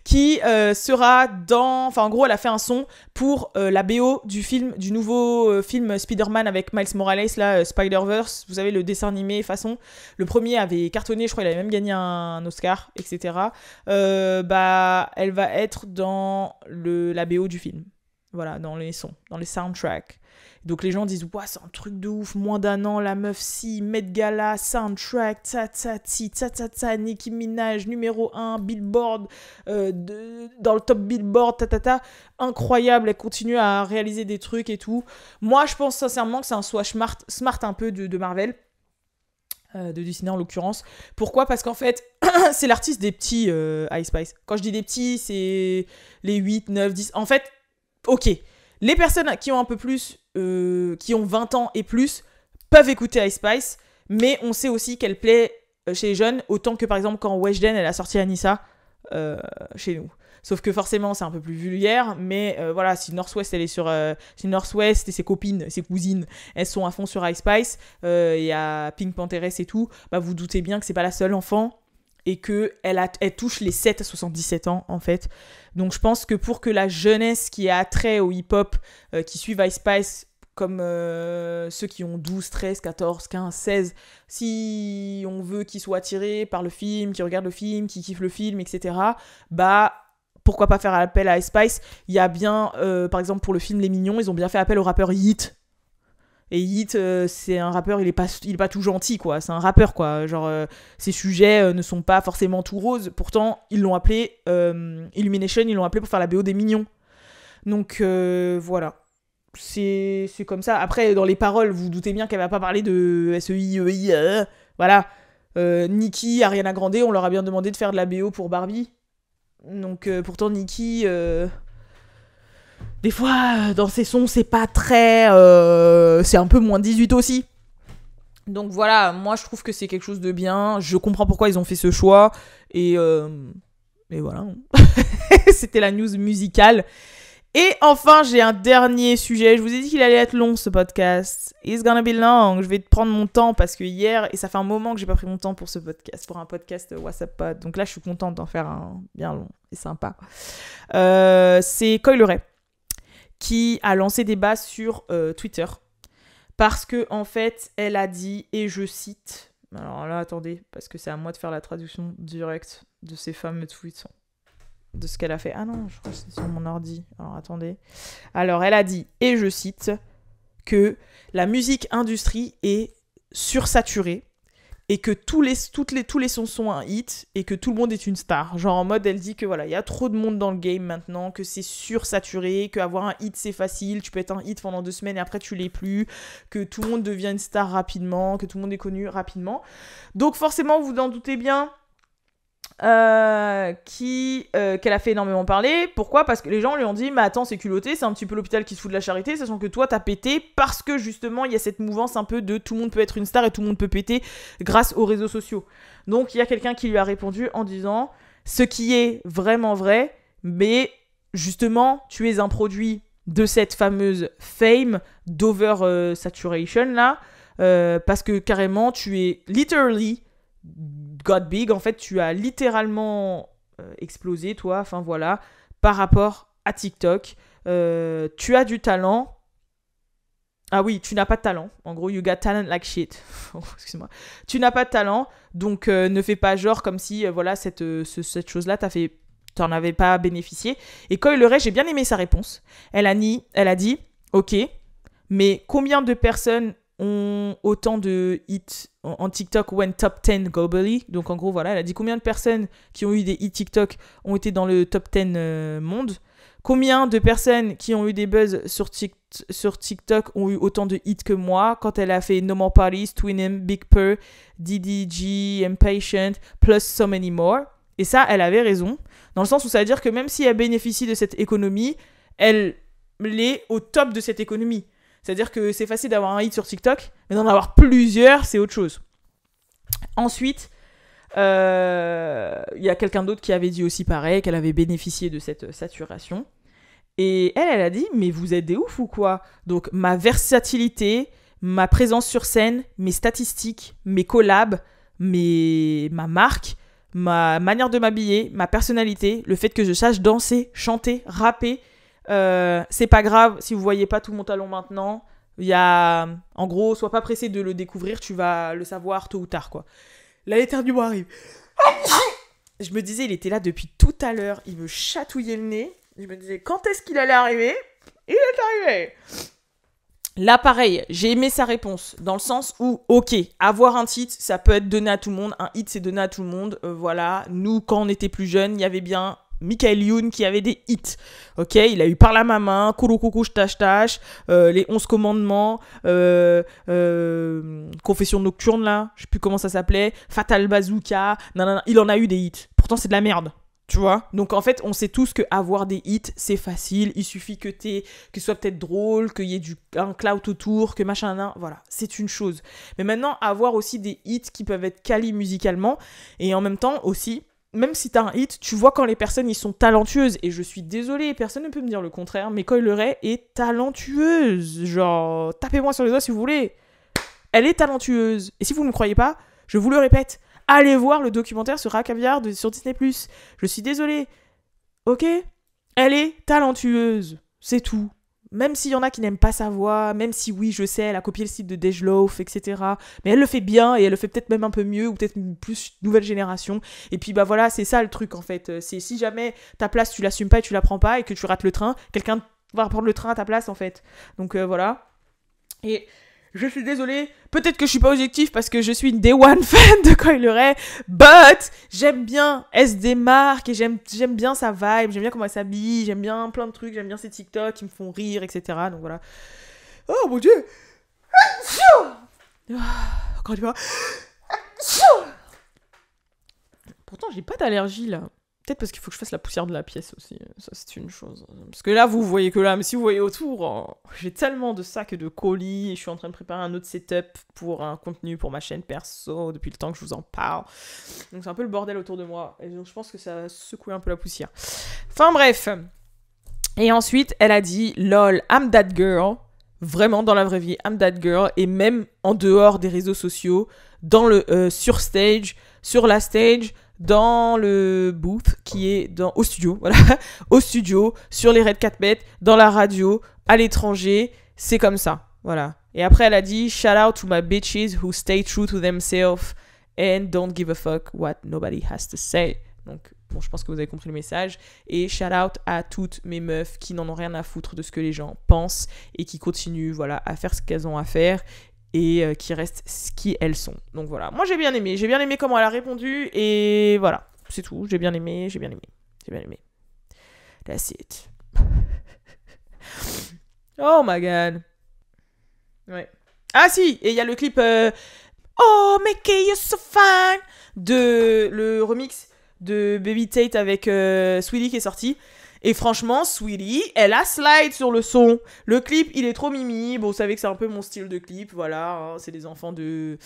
qui sera dans... Enfin, en gros, elle a fait un son pour la BO du nouveau film Spider-Man avec Miles Morales, là, Spider-Verse. Vous savez, le dessin animé façon. Le premier avait cartonné, je crois, il avait même gagné un Oscar, etc. Elle va être dans la BO du film. Voilà, dans les sons, dans les soundtracks. Donc les gens disent, ouais, c'est un truc de ouf, moins d'1 an, la meuf si, Met Gala, soundtrack, ta, Nicki Minaj, numéro 1, Billboard, dans le top Billboard, incroyable, elle continue à réaliser des trucs et tout. Moi, je pense sincèrement que c'est un choix smart un peu de Marvel, de Disney en l'occurrence. Pourquoi? Parce qu'en fait, c'est l'artiste des petits Ice Spice. Quand je dis des petits, c'est les 8, 9, 10. En fait, ok, les personnes qui ont un peu plus, qui ont 20 ans et plus, peuvent écouter Ice Spice, mais on sait aussi qu'elle plaît chez les jeunes, autant que par exemple quand Weshden, elle a sorti Anissa chez nous. Sauf que forcément, c'est un peu plus vulgaire, mais voilà, si Northwest, elle est sur... si Northwest et ses copines, ses cousines, elles sont à fond sur Ice Spice, il y a Pink Pantheress et tout, bah vous doutez bien que c'est pas la seule enfant, et qu'elle touche les 7 à 77 ans, en fait. Donc je pense que pour que la jeunesse qui a attrait au hip-hop, qui suivent Ice Spice, comme ceux qui ont 12, 13, 14, 15, 16, si on veut qu'ils soient attirés par le film, qu'ils regardent le film, qu'ils kiffent le film, etc., bah... pourquoi pas faire appel à Ice Spice? Il y a bien, par exemple, pour le film Les Mignons, ils ont bien fait appel au rappeur Yeat. Et Yeat, c'est un rappeur, il est pas tout gentil, quoi. C'est un rappeur, quoi. Genre, ses sujets ne sont pas forcément tout roses. Pourtant, ils l'ont appelé Illumination, ils l'ont appelé pour faire la BO des Mignons. Donc, voilà. C'est comme ça. Après, dans les paroles, vous, vous doutez bien qu'elle va pas parler de SEI, voilà. Nicki, Ariana Grande, on leur a bien demandé de faire de la BO pour Barbie. Donc pourtant Nicki des fois dans ses sons c'est pas très c'est un peu moins 18 aussi. Donc voilà, moi je trouve que c'est quelque chose de bien, je comprends pourquoi ils ont fait ce choix et voilà. C'était la news musicale Et enfin, j'ai un dernier sujet. Je vous ai dit qu'il allait être long, ce podcast. It's gonna be long. Je vais prendre mon temps parce que hier, et ça fait un moment que j'ai pas pris mon temps pour ce podcast, pour un podcast WhatsApp Pod. Donc là, je suis contente d'en faire un bien long et sympa. C'est Coi Leray qui a lancé des débat sur Twitter parce que en fait, elle a dit, et je cite. Alors là, attendez, parce que c'est à moi de faire la traduction directe de ces fameux tweets. De ce qu'elle a fait. Ah non, je crois que c'est sur mon ordi. Alors, attendez. Alors, elle a dit, et je cite, que la musique industrie est sursaturée et que tous les sons sont un hit et que tout le monde est une star. Genre, en mode, elle dit que voilà, il y a trop de monde dans le game maintenant, que c'est sursaturé, qu'avoir un hit, c'est facile. Tu peux être un hit pendant 2 semaines et après, tu l'es plus. Que tout le monde devient une star rapidement, que tout le monde est connu rapidement. Donc, forcément, vous en doutez bien... qu'elle a fait énormément parler. Pourquoi ? Parce que les gens lui ont dit mais attends, c'est culotté, c'est un petit peu l'hôpital qui se fout de la charité, sachant que toi t'as pété parce que justement il y a cette mouvance un peu de tout le monde peut être une star et tout le monde peut péter grâce aux réseaux sociaux. Donc il y a quelqu'un qui lui a répondu en disant ce qui est vraiment vrai, mais justement tu es un produit de cette fameuse fame, d'over saturation là, parce que carrément tu es literally got big, en fait, tu as littéralement explosé, toi, enfin voilà, par rapport à TikTok. Tu as du talent. Ah oui, tu n'as pas de talent. En gros, you got talent like shit. Excuse-moi. Tu n'as pas de talent, donc ne fais pas genre comme si, voilà, cette chose-là, t'en avais pas bénéficié. Et Coi Leray, j'ai bien aimé sa réponse. Elle a dit, ok, mais combien de personnes ont autant de hits en TikTok went top 10 globally. Donc en gros, voilà, elle a dit combien de personnes qui ont eu des hits TikTok ont été dans le top 10 monde. Combien de personnes qui ont eu des buzz sur TikTok ont eu autant de hits que moi quand elle a fait No More Parties, Twinem, Big Purr, DDG, Impatient, plus so many more. Et ça, elle avait raison. Dans le sens où ça veut dire que même si elle bénéficie de cette économie, elle est au top de cette économie. C'est-à-dire que c'est facile d'avoir un hit sur TikTok, mais d'en avoir plusieurs, c'est autre chose. Ensuite, il y a quelqu'un d'autre qui avait dit aussi pareil, qu'elle avait bénéficié de cette saturation. Et elle a dit, mais vous êtes des ouf ou quoi ? Donc, ma versatilité, ma présence sur scène, mes statistiques, mes collabs, ma marque, ma manière de m'habiller, ma personnalité, le fait que je sache danser, chanter, rapper, c'est pas grave si vous voyez pas tout mon talent maintenant. Il y a, en gros, sois pas pressé de le découvrir, tu vas le savoir tôt ou tard, quoi. Là, l'éternuement arrive. Je me disais, il était là depuis tout à l'heure, il me chatouillait le nez. Je me disais, quand est-ce qu'il allait arriver ? Il est arrivé. Là, pareil, j'ai aimé sa réponse, dans le sens où, ok, avoir un titre, ça peut être donné à tout le monde. Un hit, c'est donné à tout le monde. Voilà, nous, quand on était plus jeunes, il y avait bien Michael Youn qui avait des hits. Ok, il a eu Par la main, Kouroukoukouche Tâche Tâche, les 11 commandements, Confession nocturne là, je sais plus comment ça s'appelait, Fatal Bazooka, nanana, il en a eu des hits. Pourtant c'est de la merde, tu vois. Donc en fait, on sait tous que avoir des hits, c'est facile, il suffit que ce soit peut-être drôle, qu'il y ait un clout autour, que machin, voilà, c'est une chose. Mais maintenant, avoir aussi des hits qui peuvent être quali musicalement, et en même temps aussi, même si t'as un hit, tu vois quand les personnes ils sont talentueuses. Et je suis désolée, personne ne peut me dire le contraire, mais Coi Leray est talentueuse. Genre, tapez-moi sur les doigts si vous voulez. Elle est talentueuse. Et si vous ne me croyez pas, je vous le répète, allez voir le documentaire sur Caviar sur Disney+. Je suis désolée. Ok ? Elle est talentueuse. C'est tout. Même s'il y en a qui n'aiment pas sa voix, même si oui, je sais, elle a copié le style de Dej Loaf, etc. Mais elle le fait bien et elle le fait peut-être même un peu mieux ou peut-être plus nouvelle génération. Et puis bah voilà, c'est ça le truc en fait. C'est si jamais ta place, tu l'assumes pas et tu la prends pas et que tu rates le train, quelqu'un va prendre le train à ta place en fait. Donc voilà. Et je suis désolée, peut-être que je suis pas objectif parce que je suis une day one fan de Coi Leray, but j'aime bien, elle se démarque et j'aime bien sa vibe, j'aime bien comment elle s'habille, j'aime bien plein de trucs, j'aime bien ses TikTok qui me font rire, etc. Donc voilà. Oh mon dieu. Encore une fois. Pourtant j'ai pas d'allergie là. Peut-être parce qu'il faut que je fasse la poussière de la pièce aussi. Ça, c'est une chose. Parce que là, vous voyez que là, mais si vous voyez autour, j'ai tellement de sacs et de colis. Et je suis en train de préparer un autre setup pour un contenu pour ma chaîne perso depuis le temps que je vous en parle. Donc, c'est un peu le bordel autour de moi. Et donc, je pense que ça a secoué un peu la poussière. Enfin, bref. Et ensuite, elle a dit, lol, I'm that girl. Vraiment, dans la vraie vie, I'm that girl. Et même en dehors des réseaux sociaux, dans le, sur stage, sur la stage, dans le booth qui est au studio, voilà, au studio, sur les red carpet, dans la radio, à l'étranger, c'est comme ça, voilà. Et après, elle a dit, shout out to my bitches who stay true to themselves and don't give a fuck what nobody has to say. Donc, bon, je pense que vous avez compris le message. Et shout out à toutes mes meufs qui n'en ont rien à foutre de ce que les gens pensent et qui continuent, voilà, à faire ce qu'elles ont à faire et qui restent ce qui elles sont. Donc voilà, moi j'ai bien aimé comment elle a répondu et voilà, c'est tout, j'ai bien aimé. That's it. Oh my god. Ouais. Ah si, et il y a le clip Oh Mickey you're so fine de le remix de Baby Tate avec Sweetie qui est sorti. Et franchement, Sweetie, elle a slide sur le son. Le clip, il est trop mimi. Bon, vous savez que c'est un peu mon style de clip. Voilà, hein, c'est des enfants de...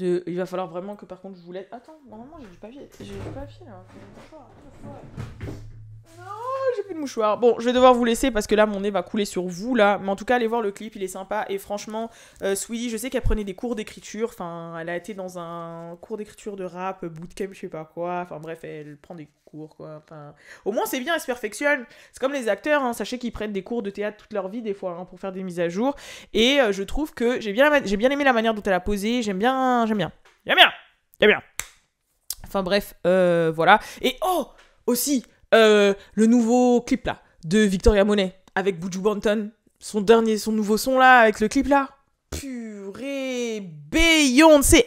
Il va falloir vraiment que, par contre, je vous laisse... Attends, normalement, j'ai du papier. Là. Non, j'ai plus de mouchoir. Bon, je vais devoir vous laisser parce que là, mon nez va couler sur vous, là. Mais en tout cas, allez voir le clip, il est sympa. Et franchement, Sweetie, je sais qu'elle prenait des cours d'écriture. Enfin, elle a été dans un cours d'écriture de rap, bootcamp, je sais pas quoi. Enfin, bref, elle prend des cours, quoi. Enfin, au moins, c'est bien, elle se perfectionne. C'est comme les acteurs, hein. Sachez qu'ils prennent des cours de théâtre toute leur vie, des fois, hein, pour faire des mises à jour. Et je trouve que j'ai bien aimé la manière dont elle a posé. J'aime bien. Enfin, bref, voilà. Et aussi... le nouveau clip là de Victoria Monet avec Buju Banton, son nouveau son là avec le clip là, purée, Beyoncé,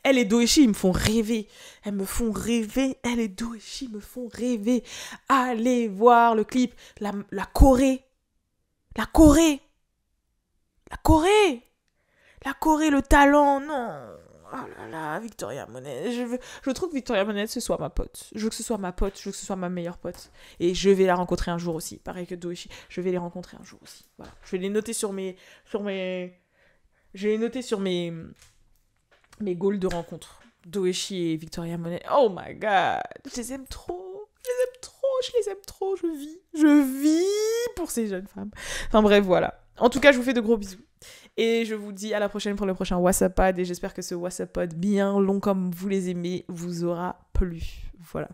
elle et Doeshi ils me font rêver, elle et Doeshi me font rêver. Allez voir le clip, la Corée, le talent, non. Oh là là, Victoria Monet. Je trouve que Victoria Monet, ce soit ma pote. Je veux que ce soit ma pote, je veux que ce soit ma meilleure pote. Et je vais la rencontrer un jour aussi. Pareil que Doeshi, je vais les rencontrer un jour aussi. Voilà. Je vais les noter sur mes goals de rencontre. Doeshi et Victoria Monet. Oh my god. Je les aime trop. Je vis pour ces jeunes femmes. Enfin bref, voilà. En tout cas, je vous fais de gros bisous. Et je vous dis à la prochaine pour le prochain WhatsApp Pod. Et j'espère que ce WhatsApp Pod bien long comme vous les aimez vous aura plu. Voilà.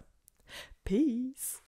Peace.